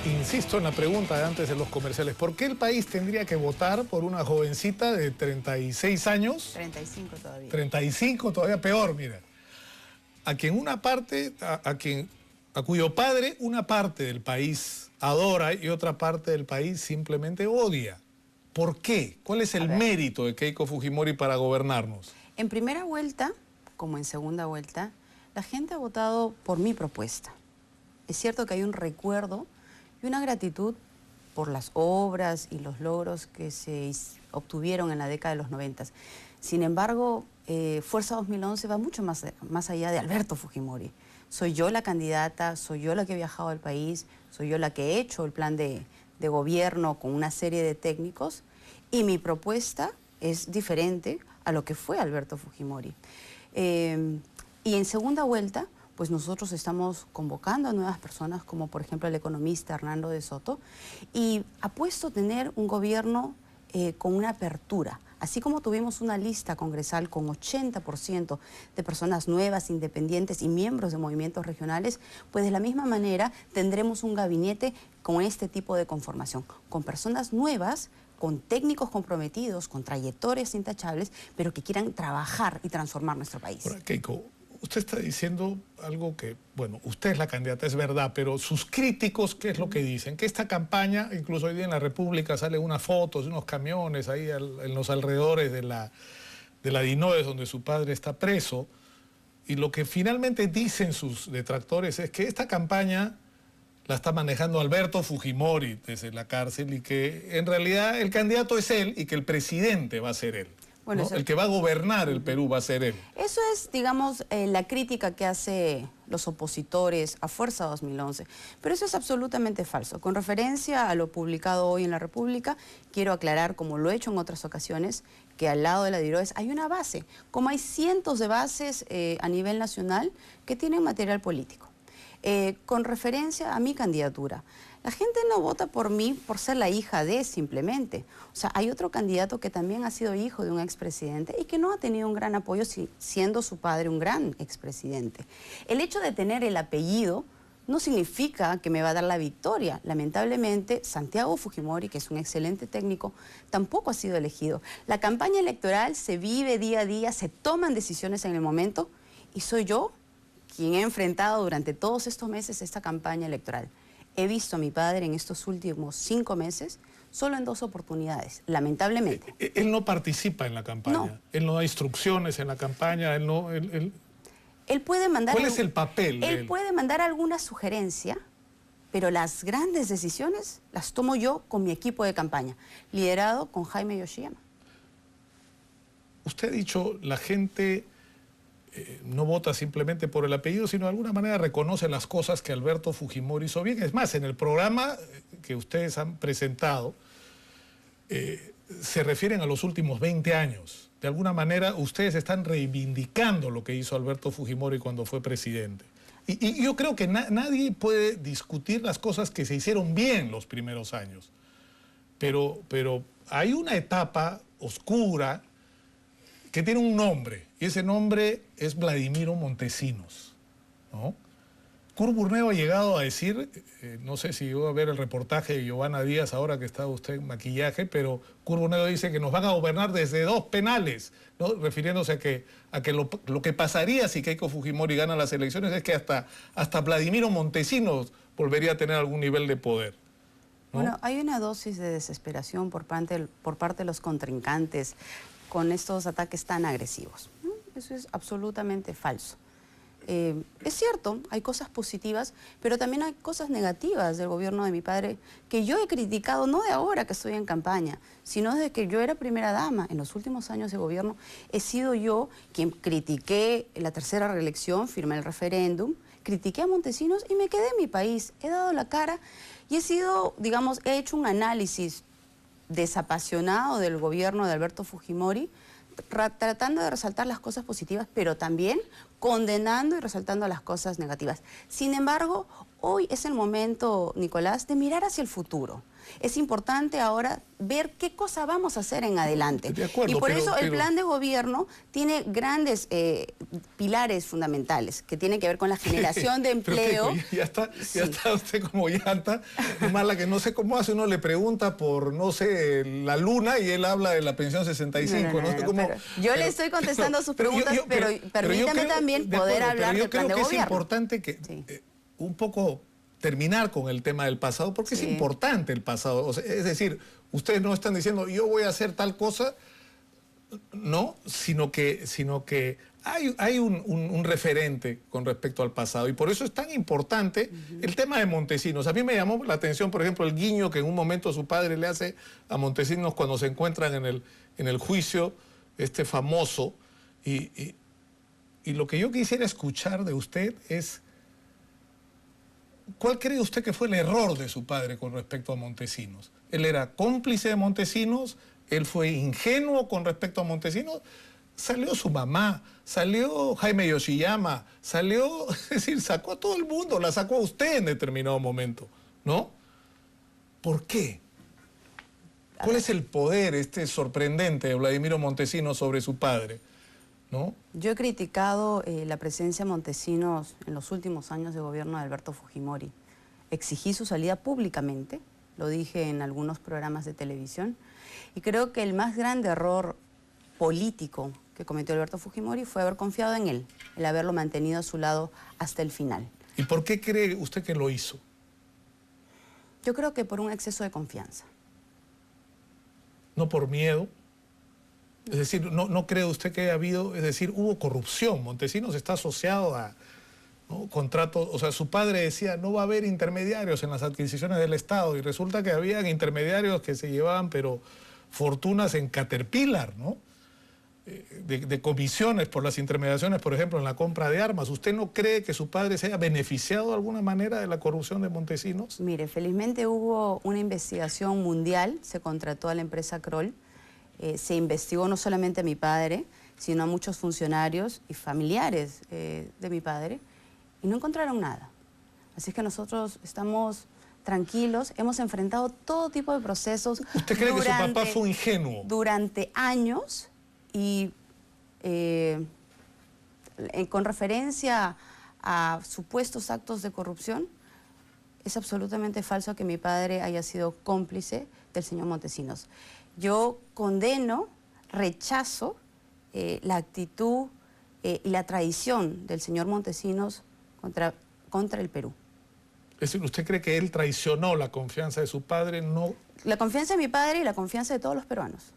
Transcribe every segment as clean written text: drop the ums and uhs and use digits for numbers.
Insisto en la pregunta de antes de los comerciales. ¿Por qué el país tendría que votar por una jovencita de 36 años? 35 todavía. 35, todavía peor, mira. A quien a cuyo padre una parte del país adora y otra parte del país simplemente odia. ¿Por qué? ¿Cuál es el mérito de Keiko Fujimori para gobernarnos? En primera vuelta, como en segunda vuelta, la gente ha votado por mi propuesta. Es cierto que hay un recuerdo y una gratitud por las obras y los logros que se obtuvieron en la década de los 90. Sin embargo, Fuerza 2011 va mucho más allá de Alberto Fujimori. Soy yo la candidata, soy yo la que he viajado al país, soy yo la que he hecho el plan de gobierno con una serie de técnicos y mi propuesta es diferente a lo que fue Alberto Fujimori. Y en segunda vuelta, pues nosotros estamos convocando a nuevas personas, como por ejemplo el economista Hernando de Soto, y apuesto a tener un gobierno con una apertura. Así como tuvimos una lista congresal con 80% de personas nuevas, independientes y miembros de movimientos regionales, pues de la misma manera tendremos un gabinete con este tipo de conformación, con personas nuevas, con técnicos comprometidos, con trayectorias intachables, pero que quieran trabajar y transformar nuestro país. Ahora, Keiko, usted está diciendo algo que, bueno, usted es la candidata, es verdad, pero sus críticos, ¿qué es lo que dicen? Que esta campaña, incluso hoy día en la República salen unas fotos de unos camiones ahí en los alrededores de la Dinoes, donde su padre está preso, y lo que finalmente dicen sus detractores es que esta campaña la está manejando Alberto Fujimori desde la cárcel y que en realidad el candidato es él y que el presidente va a ser él. Bueno, ¿no? El que va a gobernar el Perú va a ser él. Eso es, digamos, la crítica que hace los opositores a Fuerza 2011. Pero eso es absolutamente falso. Con referencia a lo publicado hoy en La República, quiero aclarar, como lo he hecho en otras ocasiones, que al lado de la Dinoes hay una base, como hay cientos de bases a nivel nacional que tienen material político. Con referencia a mi candidatura, la gente no vota por mí por ser la hija de, simplemente. O sea, hay otro candidato que también ha sido hijo de un expresidente y que no ha tenido un gran apoyo siendo su padre un gran expresidente. El hecho de tener el apellido no significa que me va a dar la victoria. Lamentablemente, Santiago Fujimori, que es un excelente técnico, tampoco ha sido elegido. La campaña electoral se vive día a día, se toman decisiones en el momento y soy yo quien he enfrentado durante todos estos meses esta campaña electoral. He visto a mi padre en estos últimos 5 meses solo en 2 oportunidades, lamentablemente. Él no participa en la campaña, no. Él no da instrucciones en la campaña, él no... Él puede mandar... ¿Cuál es el papel de él? Él puede mandar alguna sugerencia, pero las grandes decisiones las tomo yo con mi equipo de campaña, liderado con Jaime Yoshiyama. Usted ha dicho, la gente... no vota simplemente por el apellido, sino de alguna manera reconoce las cosas que Alberto Fujimori hizo bien. Es más, en el programa que ustedes han presentado, se refieren a los últimos 20 años. De alguna manera, ustedes están reivindicando lo que hizo Alberto Fujimori cuando fue presidente. Y yo creo que nadie puede discutir las cosas que se hicieron bien los primeros años. Pero hay una etapa oscura que tiene un nombre, y ese nombre es Vladimiro Montesinos, ¿no? Curburneo ha llegado a decir, no sé si iba a ver el reportaje de Giovanna Díaz ahora que está usted en maquillaje, pero Curburneo dice que nos van a gobernar desde 2 penales, ¿no? Refiriéndose a que lo que pasaría si Keiko Fujimori gana las elecciones es que hasta Vladimiro Montesinos volvería a tener algún nivel de poder, ¿no? Bueno, hay una dosis de desesperación por parte de los contrincantes con estos ataques tan agresivos. Eso es absolutamente falso. Es cierto, hay cosas positivas, pero también hay cosas negativas del gobierno de mi padre que yo he criticado, no de ahora que estoy en campaña, sino desde que yo era primera dama. En los últimos años de gobierno he sido yo quien critiqué la 3ª reelección, firmé el referéndum, critiqué a Montesinos y me quedé en mi país. He dado la cara y he hecho un análisis desapasionado del gobierno de Alberto Fujimori, tratando de resaltar las cosas positivas, pero también condenando y resaltando las cosas negativas. Sin embargo, Hoy es el momento, Nicolás, de mirar hacia el futuro. Es importante ahora ver qué cosa vamos a hacer en adelante. De acuerdo, y por eso el pero plan de gobierno tiene grandes pilares fundamentales que tienen que ver con la generación de empleo. Pero, ya está usted como llanta, mala que no sé cómo hace, uno le pregunta por, no sé, la luna y él habla de la pensión 65. No sé cómo, yo le estoy contestando sus preguntas, pero permítame también poder hablar del plan de gobierno. Yo creo que es importante que un poco terminar con el tema del pasado, porque es importante el pasado. O sea, es decir, ustedes no están diciendo yo voy a hacer tal cosa, no, sino que hay un referente con respecto al pasado. Y por eso es tan importante el tema de Montesinos. A mí me llamó la atención, por ejemplo, el guiño que en un momento su padre le hace a Montesinos cuando se encuentran en el juicio famoso. Y lo que yo quisiera escuchar de usted es: ¿cuál cree usted que fue el error de su padre con respecto a Montesinos? ¿Él era cómplice de Montesinos? ¿Él fue ingenuo con respecto a Montesinos? Salió su mamá, salió Jaime Yoshiyama, salió, es decir, sacó a todo el mundo, la sacó a usted en determinado momento, ¿no? ¿Por qué? ¿Cuál es el poder sorprendente de Vladimiro Montesinos sobre su padre? ¿No? Yo he criticado la presencia de Montesinos en los últimos años de gobierno de Alberto Fujimori. Exigí su salida públicamente, lo dije en algunos programas de televisión, y creo que el más grande error político que cometió Alberto Fujimori fue haber confiado en él, el haberlo mantenido a su lado hasta el final. ¿Y por qué cree usted que lo hizo? Yo creo que por un exceso de confianza. ¿No por miedo? Es decir, ¿no cree usted que haya habido, es decir, hubo corrupción? Montesinos está asociado a contratos, o sea, su padre decía no va a haber intermediarios en las adquisiciones del Estado, y resulta que habían intermediarios que se llevaban, pero fortunas en Caterpillar, ¿no? De comisiones por las intermediaciones, por ejemplo, en la compra de armas. ¿Usted no cree que su padre se haya beneficiado de alguna manera de la corrupción de Montesinos? Mire, felizmente hubo una investigación mundial, se contrató a la empresa Kroll. Se investigó no solamente a mi padre, sino a muchos funcionarios y familiares de mi padre, y no encontraron nada. Así es que nosotros estamos tranquilos, hemos enfrentado todo tipo de procesos. ¿Usted cree que su papá fue ingenuo? Durante años, y con referencia a supuestos actos de corrupción, es absolutamente falso que mi padre haya sido cómplice del señor Montesinos. Yo condeno, rechazo la actitud y la traición del señor Montesinos contra el Perú. Es decir, ¿usted cree que él traicionó la confianza de su padre? No. La confianza de mi padre y la confianza de todos los peruanos.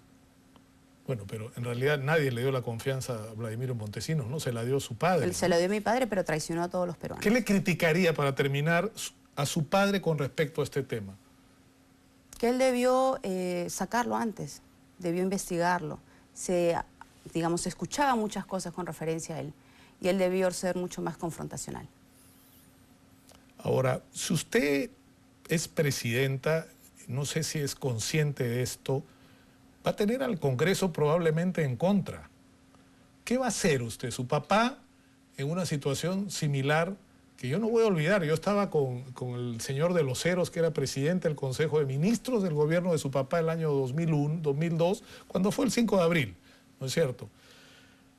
Bueno, pero en realidad nadie le dio la confianza a Vladimiro Montesinos, ¿no? Se la dio su padre. Se la dio a mi padre, pero traicionó a todos los peruanos. ¿Qué le criticaría, para terminar, a su padre con respecto a este tema? Que él debió sacarlo antes, debió investigarlo. Se escuchaba muchas cosas con referencia a él, y él debió ser mucho más confrontacional. Ahora, si usted es presidenta, no sé si es consciente de esto, va a tener al Congreso probablemente en contra. ¿Qué va a hacer usted? Su papá, en una situación similar, que yo no voy a olvidar, yo estaba con el señor de los Heros, que era presidente del Consejo de Ministros del gobierno de su papá el año 2002, cuando fue el 5 de abril, ¿no es cierto?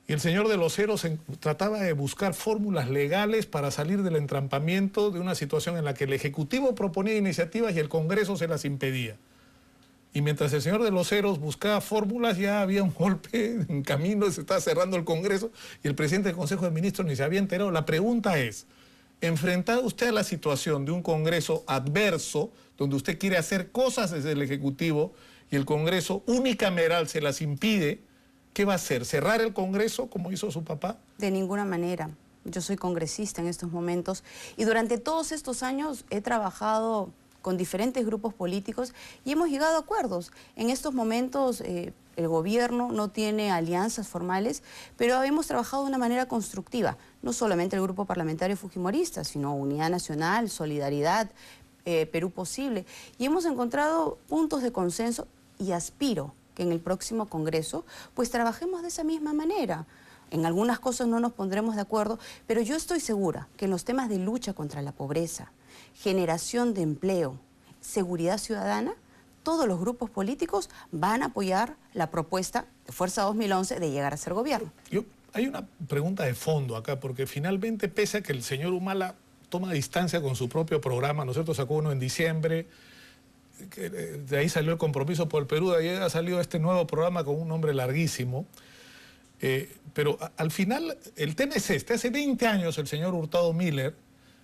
Y el señor de los Heros trataba de buscar fórmulas legales para salir del entrampamiento de una situación en la que el Ejecutivo proponía iniciativas y el Congreso se las impedía. Y mientras el señor de los Heros buscaba fórmulas, ya había un golpe en camino, se estaba cerrando el Congreso y el presidente del Consejo de Ministros ni se había enterado. La pregunta es: enfrentado usted a la situación de un Congreso adverso, donde usted quiere hacer cosas desde el Ejecutivo y el Congreso unicameral se las impide, ¿qué va a hacer? ¿Cerrar el Congreso como hizo su papá? De ninguna manera. Yo soy congresista en estos momentos y durante todos estos años he trabajado con diferentes grupos políticos y hemos llegado a acuerdos. En estos momentos el gobierno no tiene alianzas formales, pero hemos trabajado de una manera constructiva. No solamente el grupo parlamentario fujimorista, sino Unidad Nacional, Solidaridad, Perú Posible. Y hemos encontrado puntos de consenso y aspiro que en el próximo Congreso pues trabajemos de esa misma manera. En algunas cosas no nos pondremos de acuerdo, pero yo estoy segura que en los temas de lucha contra la pobreza, generación de empleo, seguridad ciudadana, todos los grupos políticos van a apoyar la propuesta de Fuerza 2011 de llegar a ser gobierno. Hay una pregunta de fondo acá, porque finalmente, pese a que el señor Humala toma distancia con su propio programa, ¿no es cierto? Sacó uno en diciembre, de ahí salió el Compromiso por el Perú, de ahí ha salido este nuevo programa con un nombre larguísimo. Pero al final, el tema es este. Hace 20 años el señor Hurtado Miller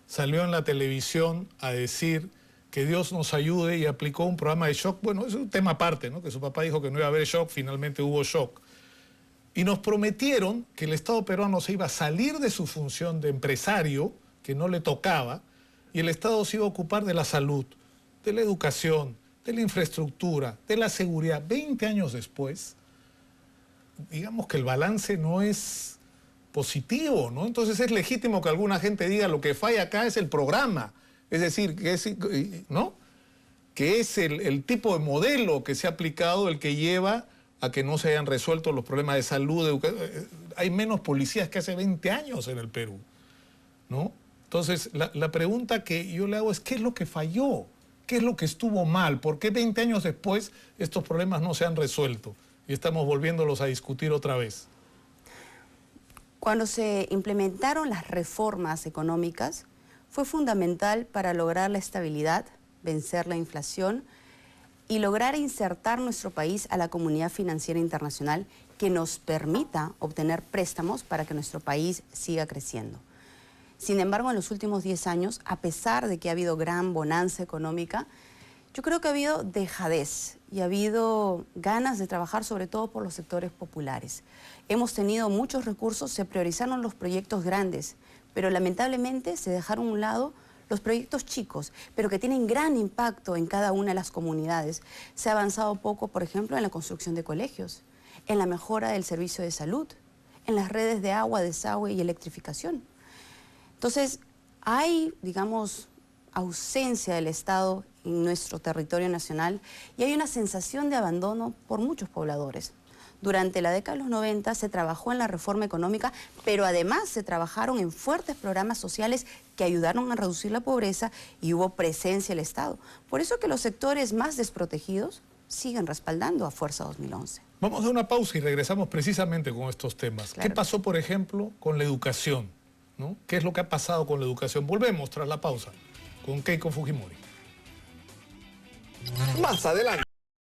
salió en la televisión a decir que Dios nos ayude y aplicó un programa de shock. Bueno, es un tema aparte, ¿no? Que su papá dijo que no iba a haber shock, finalmente hubo shock. Y nos prometieron que el Estado peruano se iba a salir de su función de empresario, que no le tocaba, y el Estado se iba a ocupar de la salud, de la educación, de la infraestructura, de la seguridad. 20 años después, digamos que el balance no es positivo, ¿no? Entonces es legítimo que alguna gente diga lo que falla acá es el programa, es decir, que es, ¿no? Que es el tipo de modelo que se ha aplicado el que lleva a que no se hayan resuelto los problemas de salud. Hay menos policías que hace 20 años en el Perú, ¿no? Entonces, la pregunta que yo le hago es, ¿qué es lo que falló? ¿Qué es lo que estuvo mal? ¿Por qué 20 años después estos problemas no se han resuelto? Y estamos volviéndolos a discutir otra vez. Cuando se implementaron las reformas económicas, fue fundamental para lograr la estabilidad, vencer la inflación y lograr insertar nuestro país a la comunidad financiera internacional que nos permita obtener préstamos para que nuestro país siga creciendo. Sin embargo, en los últimos 10 años, a pesar de que ha habido gran bonanza económica, yo creo que ha habido dejadez y ha habido ganas de trabajar sobre todo por los sectores populares. Hemos tenido muchos recursos, se priorizaron los proyectos grandes, pero lamentablemente se dejaron a un lado los proyectos chicos, pero que tienen gran impacto en cada una de las comunidades. Se ha avanzado poco, por ejemplo, en la construcción de colegios, en la mejora del servicio de salud, en las redes de agua, desagüe y electrificación. Entonces, hay, digamos, ausencia del Estado en nuestro territorio nacional y hay una sensación de abandono por muchos pobladores. Durante la década de los 90 se trabajó en la reforma económica, pero además se trabajaron en fuertes programas sociales que ayudaron a reducir la pobreza y hubo presencia del Estado. Por eso que los sectores más desprotegidos siguen respaldando a Fuerza 2011. Vamos a una pausa y regresamos precisamente con estos temas. Claro. ¿Qué pasó, por ejemplo, con la educación? ¿No? ¿Qué es lo que ha pasado con la educación? Volvemos tras la pausa con Keiko Fujimori. Más adelante.